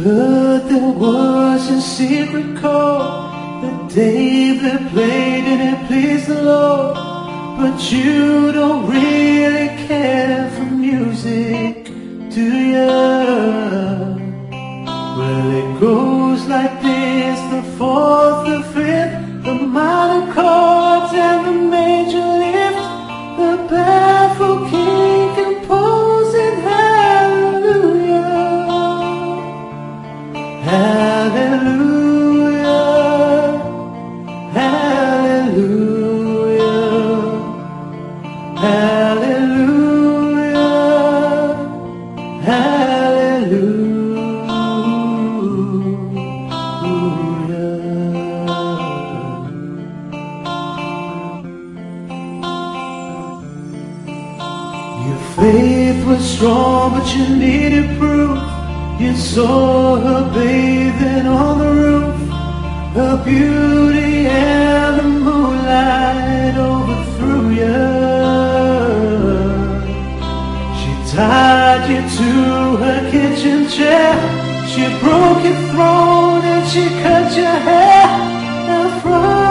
heard there was a secret chord that David played and it pleased the Lord. But you don't really care for music, do ya? Well, it goes like this: the fourth, the fifth, the minor chords and the major lift. The baffled king composing hallelujah, hallelujah, hallelujah, hallelujah, hallelujah. Your faith was strong, but you needed proof. You saw her bathing on the roof, her beauty and the moonlight overthrew you. She tied you to her kitchen chair, she broke your throne and she cut your hair. And from